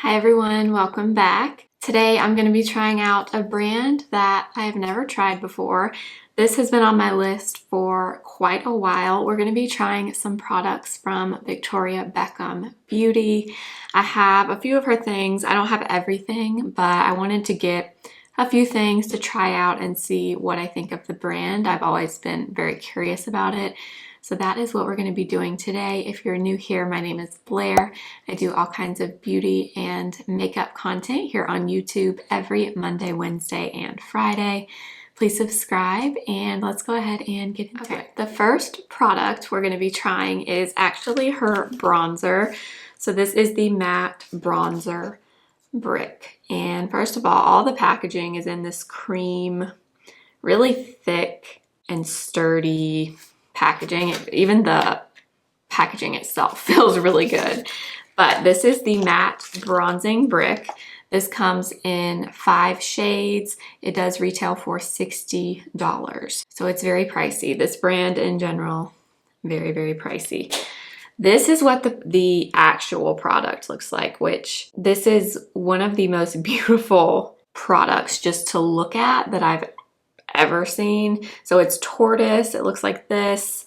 Hi everyone, welcome back. Today I'm going to be trying out a brand that I have never tried before. This has been on my list for quite a while. We're going to be trying some products from Victoria Beckham Beauty. I have a few of her things. I don't have everything, but I wanted to get a few things to try out and see what I think of the brand. I've always been very curious about it. So that is what we're going to be doing today. If you're new here, my name is Blair. I do all kinds of beauty and makeup content here on YouTube every Monday, Wednesday, and Friday. Please subscribe and let's go ahead and get into it. The first product we're going to be trying is actually her bronzer. So this is the matte bronzer brick. And first of all the packaging is in this cream, really thick and sturdy packaging. Even the packaging itself feels really good. But this is the matte bronzing brick. This comes in 5 shades. It does retail for $60. So it's very pricey. This brand in general, very, very pricey. This is what the actual product looks like, which this is one of the most beautiful products just to look at that I've ever seen. So it's tortoise, it looks like this,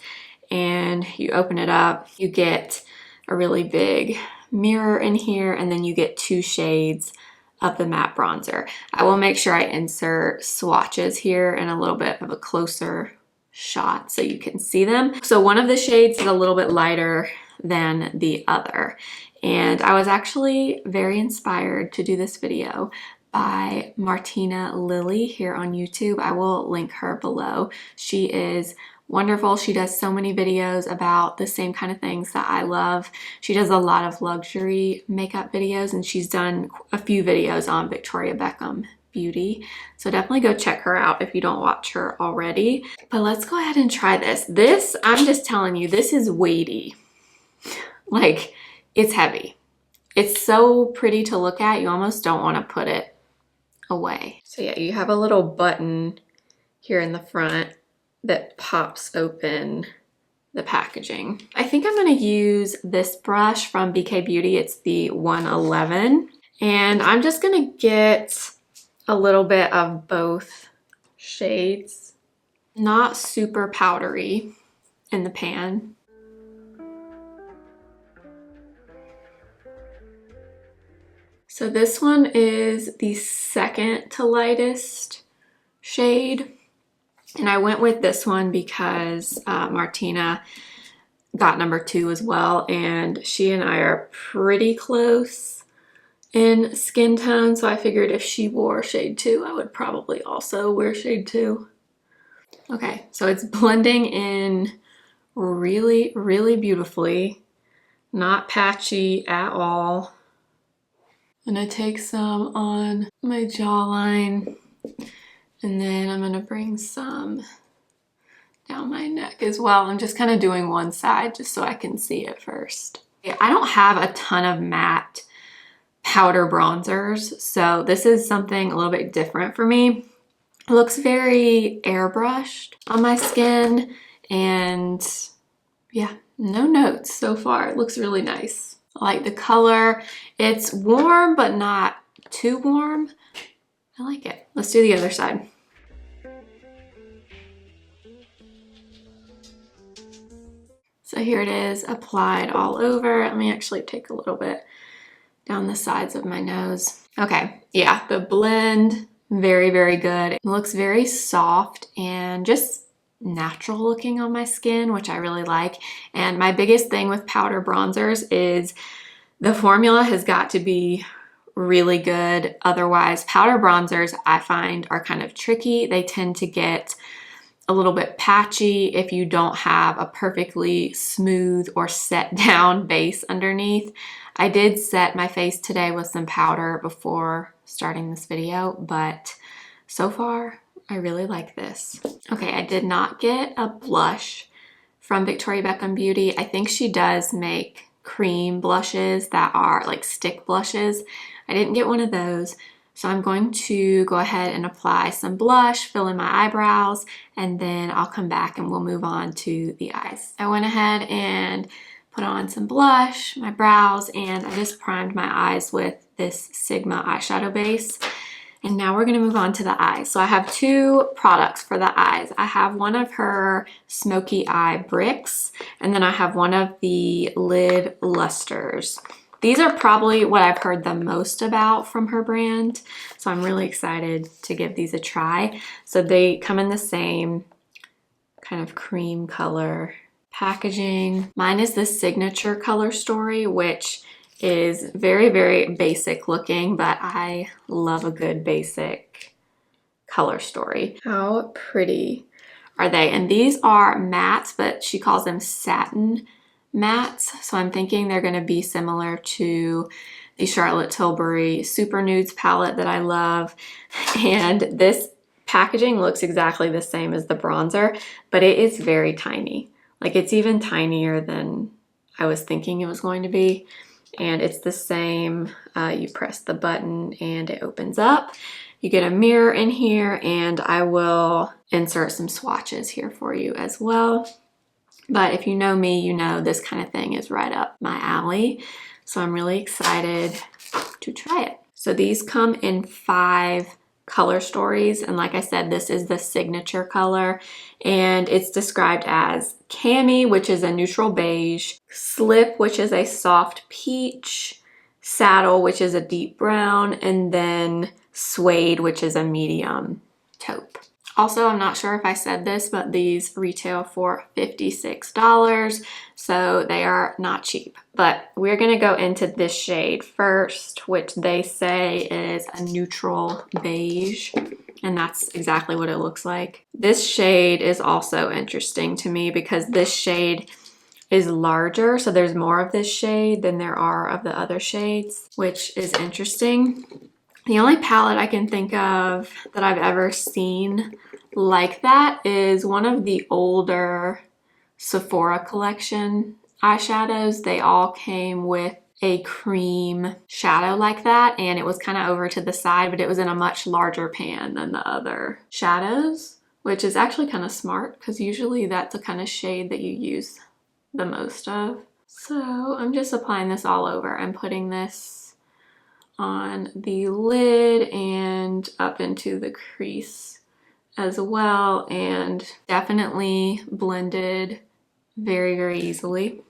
and you open it up, you get a really big mirror in here, and then you get 2 shades of the matte bronzer. I will make sure I insert swatches here and a little bit of a closer shot so you can see them. So one of the shades is a little bit lighter than the other, and I was actually very inspired to do this video by Martina Lily here on YouTube. I will link her below. She is wonderful. She does so many videos about the same kind of things that I love. She does a lot of luxury makeup videos, and she's done a few videos on Victoria Beckham Beauty. So definitely go check her out if you don't watch her already. But let's go ahead and try this. This, I'm just telling you, this is weighty. Like, it's heavy. It's so pretty to look at, you almost don't want to put it away. So yeah, you have a little button here in the front that pops open the packaging. I think I'm going to use this brush from BK Beauty. It's the 111. And I'm just going to get a little bit of both shades. Not super powdery in the pan. So this one is the second to lightest shade. And I went with this one because Martina got number 2 as well. And she and I are pretty close in skin tone. So I figured if she wore shade 2, I would probably also wear shade 2. Okay, so it's blending in really, really beautifully. Not patchy at all. I'm gonna take some on my jawline, and then I'm gonna bring some down my neck as well. I'm just kind of doing one side just so I can see it first. I don't have a ton of matte powder bronzers, so this is something a little bit different for me. It looks very airbrushed on my skin, and yeah, no notes so far. It looks really nice. I like the color. It's warm, but not too warm. I like it. Let's do the other side. So here it is, applied all over. Let me actually take a little bit down the sides of my nose. Okay, yeah, the blend, very, very good. It looks very soft and just natural looking on my skin, which I really like. And my biggest thing with powder bronzers is the formula has got to be really good. Otherwise, powder bronzers I find are kind of tricky. They tend to get a little bit patchy if you don't have a perfectly smooth or set down base underneath. I did set my face today with some powder before starting this video, but so far I really like this. Okay, I did not get a blush from Victoria Beckham Beauty. I think she does make cream blushes that are like stick blushes. I didn't get one of those. So I'm going to go ahead and apply some blush, fill in my eyebrows, and then I'll come back and we'll move on to the eyes. I went ahead and put on some blush, my brows, and I just primed my eyes with this Sigma eyeshadow base. And now we're gonna move on to the eyes. So I have two products for the eyes. I have one of her Smokey Eye bricks, and then I have one of the lid Lustres. These are probably what I've heard the most about from her brand, so I'm really excited to give these a try. So they come in the same kind of cream color packaging. Mine is the Signature Color Story, which is very, very basic looking, but I love a good basic color story. How pretty are they? And these are mattes, but she calls them satin mattes, so I'm thinking they're going to be similar to the Charlotte Tilbury Super Nudes palette that I love. And this packaging looks exactly the same as the bronzer, but it is very tiny. Like, it's even tinier than I was thinking it was going to be. And it's the same, you press the button and it opens up. You get a mirror in here, and I will insert some swatches here for you as well. But if you know me, you know this kind of thing is right up my alley. So I'm really excited to try it. So these come in 5 color stories. And like I said, this is the signature color. And it's described as Cami, which is a neutral beige, Slip, which is a soft peach, Saddle, which is a deep brown, and then Suede, which is a medium taupe. Also, I'm not sure if I said this, but these retail for $56, so they are not cheap. But we're gonna go into this shade first, which they say is a neutral beige, and that's exactly what it looks like. This shade is also interesting to me because this shade is larger, so there's more of this shade than there are of the other shades, which is interesting. The only palette I can think of that I've ever seen like that is one of the older Sephora collection eyeshadows. They all came with a cream shadow like that, and it was kind of over to the side, but it was in a much larger pan than the other shadows, which is actually kind of smart because usually that's the kind of shade that you use the most of. So I'm just applying this all over. I'm putting this on the lid and up into the crease as well, and definitely blended very, very easily.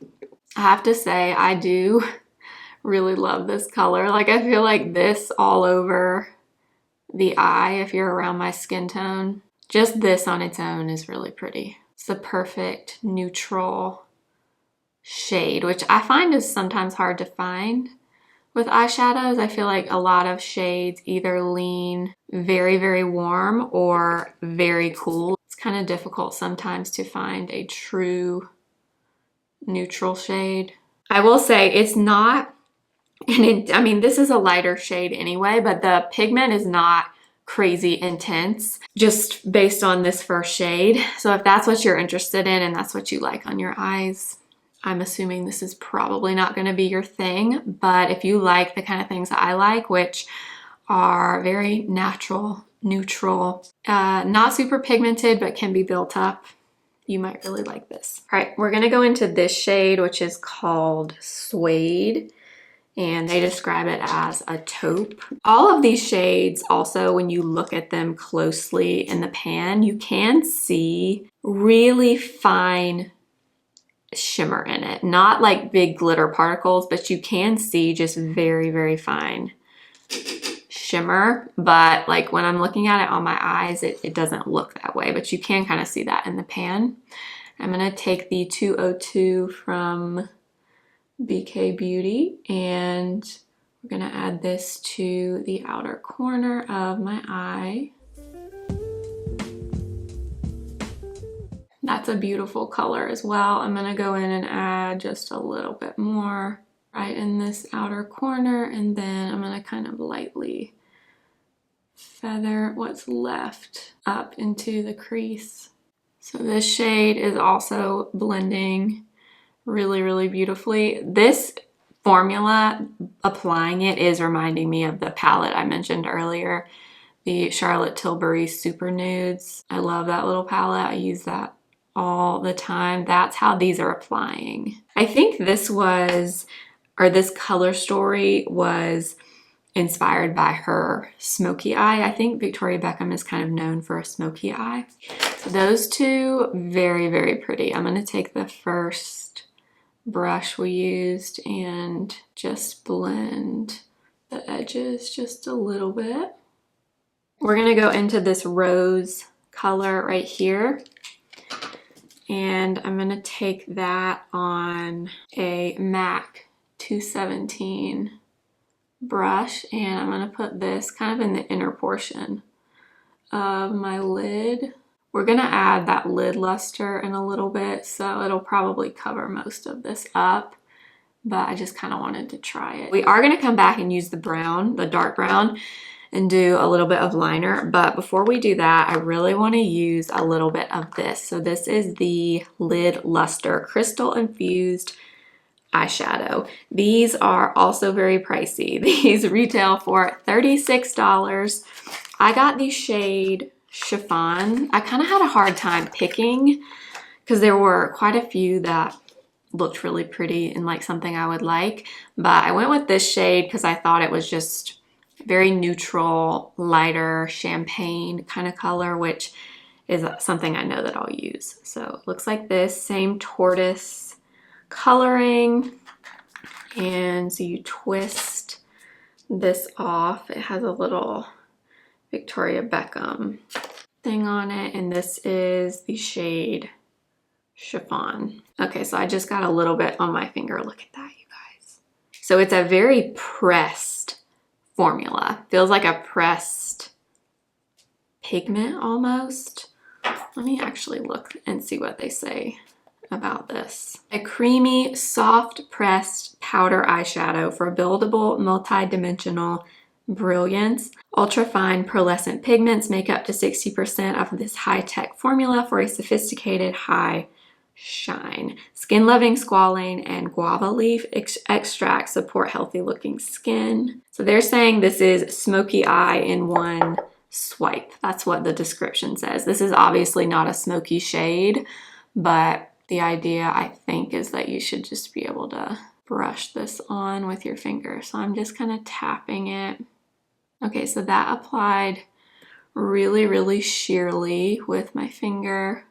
I have to say, I do really love this color. Like, I feel like this all over the eye, if you're around my skin tone, just this on its own is really pretty. It's the perfect neutral shade, which I find is sometimes hard to find with eyeshadows. I feel like a lot of shades either lean very, very warm or very cool. It's kind of difficult sometimes to find a true neutral shade. I will say it's not, I mean, this is a lighter shade anyway, but the pigment is not crazy intense just based on this first shade. So if that's what you're interested in and that's what you like on your eyes, I'm assuming this is probably not going to be your thing, but if you like the kind of things that I like, which are very natural, neutral, not super pigmented, but can be built up, you might really like this. All right, we're going to go into this shade, which is called Suede, and they describe it as a taupe. All of these shades also, when you look at them closely in the pan, you can see really fine shimmer in it. Not like big glitter particles, but you can see just very, very fine shimmer. But like when I'm looking at it on my eyes, it doesn't look that way, but you can kind of see that in the pan. I'm gonna take the 202 from BK Beauty, and we're gonna add this to the outer corner of my eye. That's a beautiful color as well. I'm gonna go in and add just a little bit more right in this outer corner, and then I'm gonna kind of lightly feather what's left up into the crease. So this shade is also blending really, really beautifully. This formula, applying it, is reminding me of the palette I mentioned earlier, the Charlotte Tilbury Super Nudes. I love that little palette. I use that all the time. That's how these are applying. I think this was, or this color story was inspired by her smoky eye. I think Victoria Beckham is kind of known for a smoky eye. So those two, very, very pretty. I'm gonna take the first brush we used and just blend the edges just a little bit. We're gonna go into this rose color right here, and I'm gonna take that on a MAC 217 brush, and I'm gonna put this kind of in the inner portion of my lid. We're gonna add that lid luster in a little bit, so it'll probably cover most of this up, but I just kind of wanted to try it. We are gonna come back and use the brown, the dark brown, and do a little bit of liner, but before we do that, I really want to use a little bit of this. So this is the Lid Lustre Crystal Infused Eyeshadow. These are also very pricey. These retail for $36. I got the shade Chiffon. I kind of had a hard time picking because there were quite a few that looked really pretty and like something I would like, but I went with this shade because I thought it was just very neutral, lighter, champagne kind of color, which is something I know that I'll use. So it looks like this, same tortoise coloring. And so you twist this off. It has a little Victoria Beckham thing on it, and this is the shade Chiffon. Okay, so I just got a little bit on my finger. Look at that, you guys. So it's a very pressed formula. Feels like a pressed pigment almost. Let me actually look and see what they say about this. A creamy, soft pressed powder eyeshadow for buildable, multi-dimensional brilliance. Ultra-fine pearlescent pigments make up to 60% of this high-tech formula for a sophisticated high shine. Skin-loving squalane and guava leaf extract support healthy-looking skin. So they're saying this is smoky eye in one swipe. That's what the description says. This is obviously not a smoky shade, but the idea, I think, is that you should just be able to brush this on with your finger. So I'm just kind of tapping it. Okay, so that applied really, really sheerly with my finger.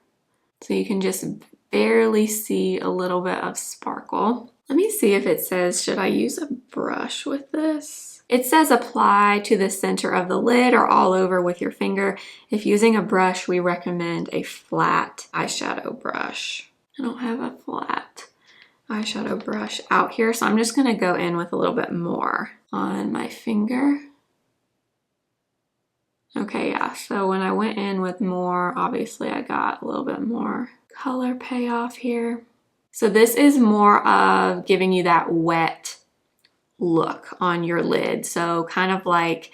So you can just barely see a little bit of sparkle. Let me see if it says, should I use a brush with this? It says apply to the center of the lid or all over with your finger. If using a brush, we recommend a flat eyeshadow brush. I don't have a flat eyeshadow brush out here, so I'm just gonna go in with a little bit more on my finger. Okay, yeah, so when I went in with more, obviously I got a little bit more color payoff here. So this is more of giving you that wet look on your lid. So kind of like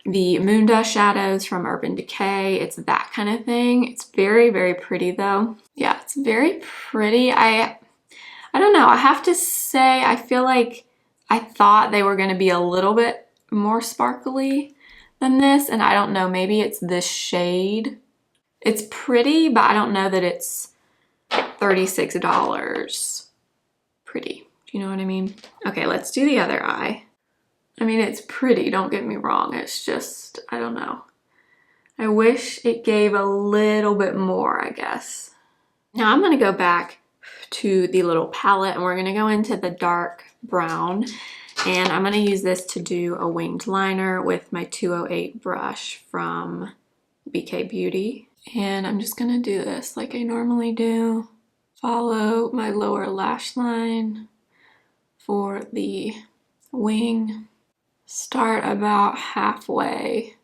the Moon Dust shadows from Urban Decay. It's that kind of thing. It's very, very pretty though. Yeah, it's very pretty. I don't know. I have to say, I feel like I thought they were going to be a little bit more sparkly than this. And I don't know, maybe it's this shade. It's pretty, but I don't know that it's $36 pretty. Do you know what I mean? Okay, let's do the other eye. I mean, it's pretty, don't get me wrong. It's just, I don't know. I wish it gave a little bit more, I guess. Now I'm gonna go back to the little palette and we're gonna go into the dark brown. And I'm gonna use this to do a winged liner with my 208 brush from BK Beauty. And I'm just gonna do this like I normally do. Follow my lower lash line for the wing. Start about halfway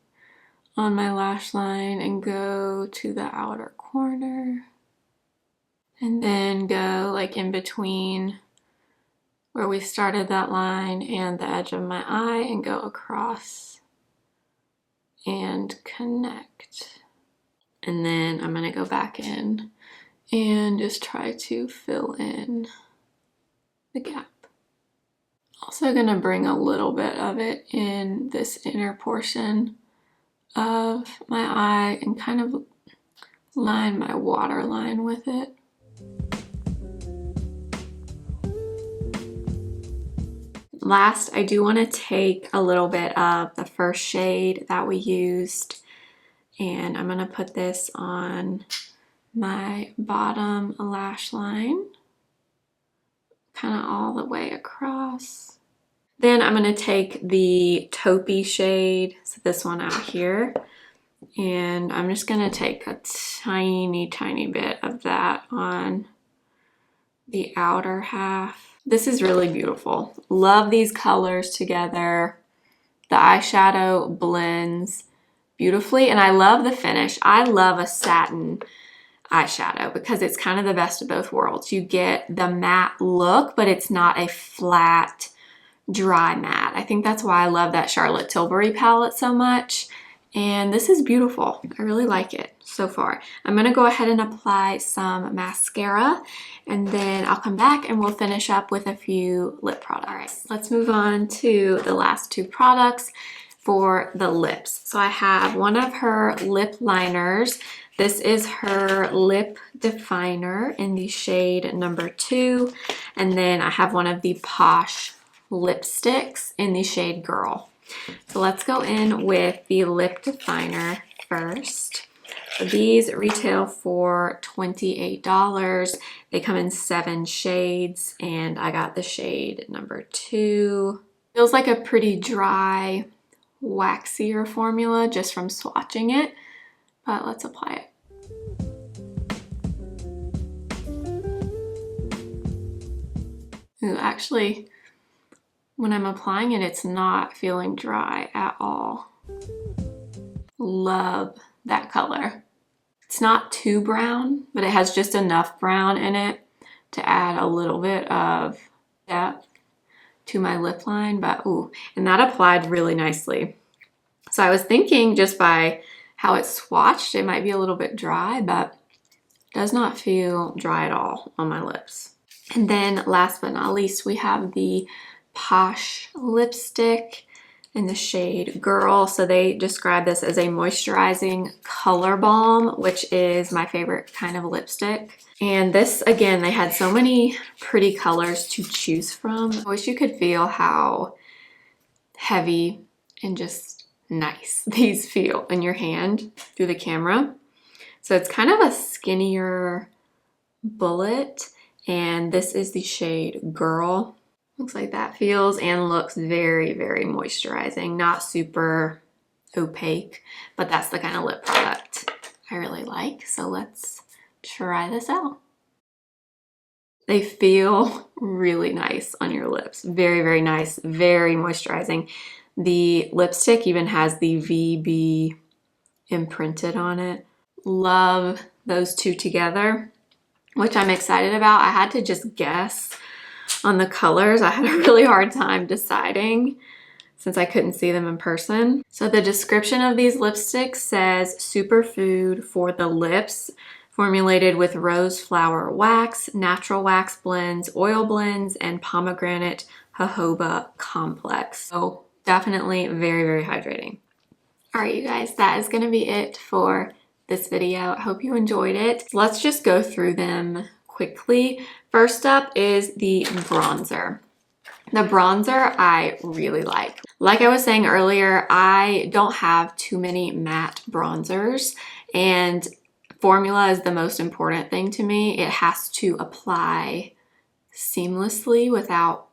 on my lash line and go to the outer corner. And then go like in between where we started that line and the edge of my eye and go across and connect. And then I'm gonna go back in and just try to fill in the gap. Also gonna bring a little bit of it in this inner portion of my eye and kind of line my waterline with it. Last, I do want to take a little bit of the first shade that we used, and I'm going to put this on my bottom lash line, kind of all the way across. Then I'm going to take the taupey shade, so this one out here, and I'm just going to take a tiny bit of that on the outer half. This is really beautiful. Love these colors together. The eyeshadow blends beautifully, and I love the finish. I love a satin eyeshadow because it's kind of the best of both worlds. You get the matte look, but it's not a flat, dry matte. I think that's why I love that Charlotte Tilbury palette so much. And this is beautiful. I really like it so far. I'm gonna go ahead and apply some mascara, and then I'll come back and we'll finish up with a few lip products. All right, let's move on to the last two products for the lips. So I have one of her lip liners. This is her lip definer in the shade number 2. And then I have one of the Posh lipsticks in the shade Girl. So let's go in with the lip definer first. So these retail for $28. They come in 7 shades, and I got the shade number 2. Feels like a pretty dry, waxier formula just from swatching it, but let's apply it. Ooh, actually, when I'm applying it, it's not feeling dry at all. Love that color. It's not too brown, but it has just enough brown in it to add a little bit of depth to my lip line, but ooh, and that applied really nicely. So I was thinking just by how it's swatched, it might be a little bit dry, but it does not feel dry at all on my lips. And then last but not least, we have the Posh lipstick in the shade Girl. So they describe this as a moisturizing color balm, which is my favorite kind of lipstick. And this, again, they had so many pretty colors to choose from. I wish you could feel how heavy and just nice these feel in your hand through the camera. So it's kind of a skinnier bullet, and this is the shade Girl. Looks like that feels and looks very moisturizing, not super opaque, but that's the kind of lip product I really like. So let's try this out. They feel really nice on your lips. Very nice, very moisturizing. The lipstick even has the VB imprinted on it. Love those two together, which I'm excited about. I had to just guess on the colors. I had a really hard time deciding since I couldn't see them in person. So the description of these lipsticks says superfood for the lips, formulated with rose flower wax, natural wax blends, oil blends, and pomegranate jojoba complex. So definitely very hydrating. All right, you guys, that is going to be it for this video. I hope you enjoyed it. Let's just go through them quickly. First up is the bronzer. The bronzer I really like. Like I was saying earlier, I don't have too many matte bronzers, and formula is the most important thing to me. It has to apply seamlessly without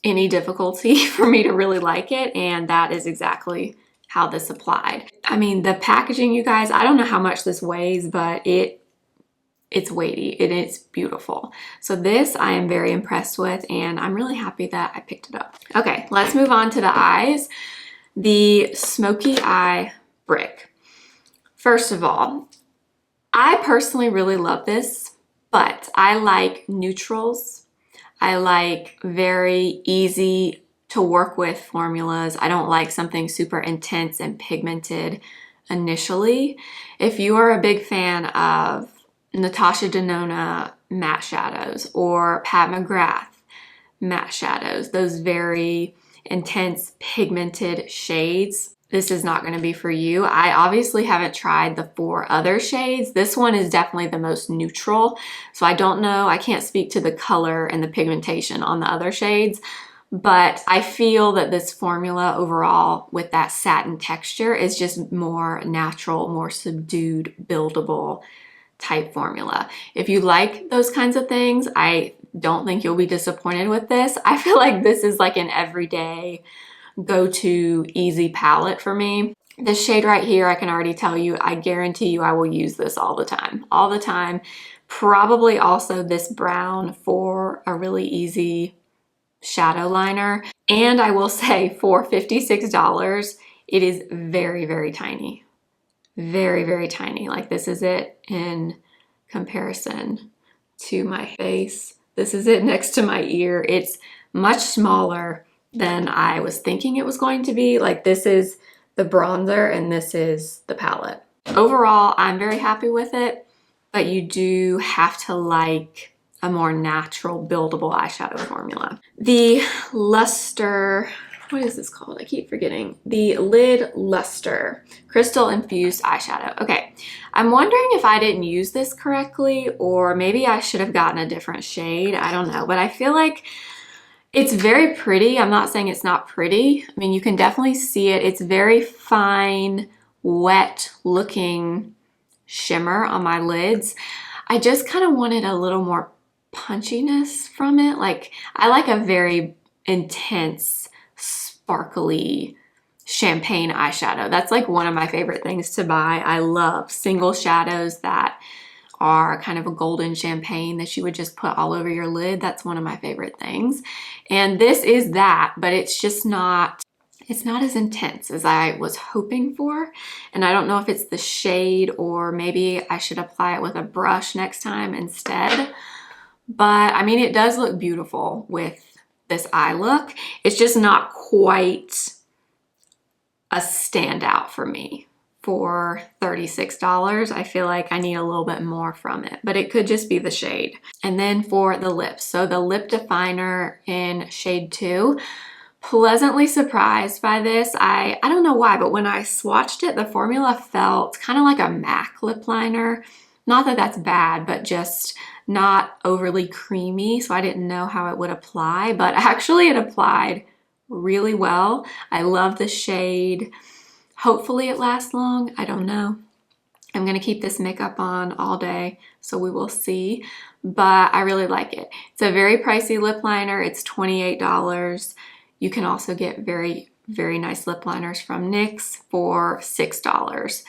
any difficulty for me to really like it, and that is exactly how this applied. I mean, the packaging, you guys, I don't know how much this weighs, but it's weighty and it's beautiful. So this I am very impressed with, and I'm really happy that I picked it up. Okay, let's move on to the eyes. The Smokey Eye Brick. First of all, I personally really love this, but I like neutrals. I like very easy to work with formulas. I don't like something super intense and pigmented initially. If you are a big fan of Natasha Denona matte shadows or Pat McGrath matte shadows, those very intense pigmented shades, this is not going to be for you. I obviously haven't tried the 4 other shades. This one is definitely the most neutral, so I don't know. I can't speak to the color and the pigmentation on the other shades, but I feel that this formula overall with that satin texture is just more natural, more subdued, buildable type formula. If you like those kinds of things, I don't think you'll be disappointed with this. I feel like this is like an everyday go-to easy palette for me. This shade right here, I can already tell you, I guarantee you I will use this all the time. All the time. Probably also this brown for a really easy shadow liner. And I will say for $56, it is very, very tiny. Very, very tiny. Like this is it in comparison to my face. This is it next to my ear. It's much smaller than I was thinking it was going to be. Like this is the bronzer and this is the palette. Overall, I'm very happy with it, but you do have to like a more natural buildable eyeshadow formula. The Lustre, what is this called? I keep forgetting. The Lid Lustre Crystal Infused Eyeshadow. Okay, I'm wondering if I didn't use this correctly or maybe I should have gotten a different shade. I don't know, but I feel like it's very pretty. I'm not saying it's not pretty. I mean, you can definitely see it. It's very fine, wet looking shimmer on my lids. I just kind of wanted a little more punchiness from it. Like I like a very intense, sparkly champagne eyeshadow. That's like one of my favorite things to buy. I love single shadows that are kind of a golden champagne that you would just put all over your lid. That's one of my favorite things. And this is that, but it's just not, it's not as intense as I was hoping for. And I don't know if it's the shade or maybe I should apply it with a brush next time instead. But I mean, it does look beautiful with this eye look. It's just not quite a standout for me. For $36, I feel like I need a little bit more from it, but it could just be the shade. And then for the lips, so the lip definer in shade 2, pleasantly surprised by this. I don't know why, but when I swatched it, the formula felt kind of like a MAC lip liner. Not that that's bad, but just not overly creamy, so I didn't know how it would apply, but actually it applied really well. I love the shade. Hopefully it lasts long. I don't know. I'm going to keep this makeup on all day, so we will see, but I really like it. It's a very pricey lip liner. It's $28. You can also get very, very nice lip liners from NYX for $6.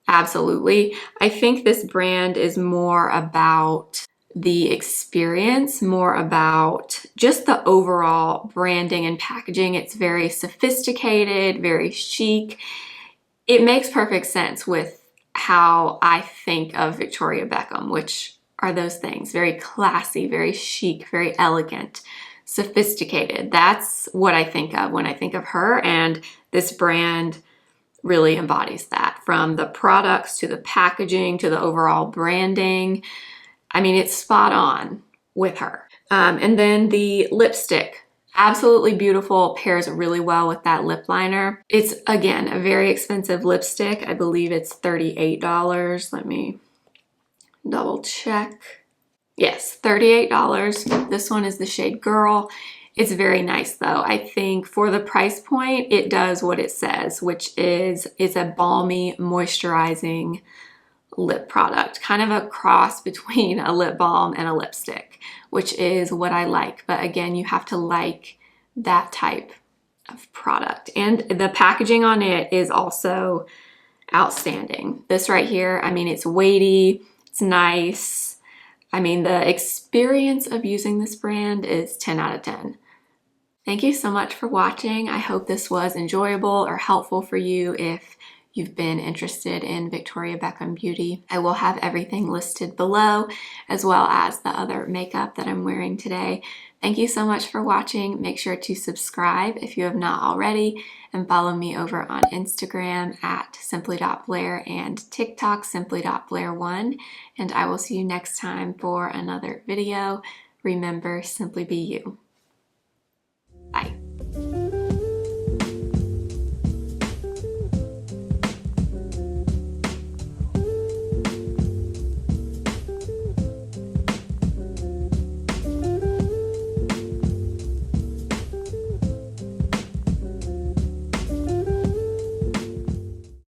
Absolutely. I think this brand is more about the experience, more about just the overall branding and packaging. It's very sophisticated, very chic. It makes perfect sense with how I think of Victoria Beckham, which are those things. Very classy, very chic, very elegant, sophisticated. That's what I think of when I think of her, and this brand really embodies that. From the products to the packaging to the overall branding. I mean, it's spot on with her. And then the lipstick. Absolutely beautiful, pairs really well with that lip liner. It's, again, a very expensive lipstick. I believe it's $38. Let me double check. Yes, $38. This one is the shade Girl. It's very nice though. I think for the price point, it does what it says, which is it's a balmy, moisturizing lip product, kind of a cross between a lip balm and a lipstick, which is what I like. But again, you have to like that type of product. And the packaging on it is also outstanding. This right here, I mean, it's weighty, it's nice. I mean, the experience of using this brand is 10 out of 10. Thank you so much for watching. I hope this was enjoyable or helpful for you if you've been interested in Victoria Beckham Beauty. I will have everything listed below, as well as the other makeup that I'm wearing today. Thank you so much for watching. Make sure to subscribe if you have not already, and follow me over on Instagram at simply.blair and TikTok simply.blair1. And I will see you next time for another video. Remember, simply be you.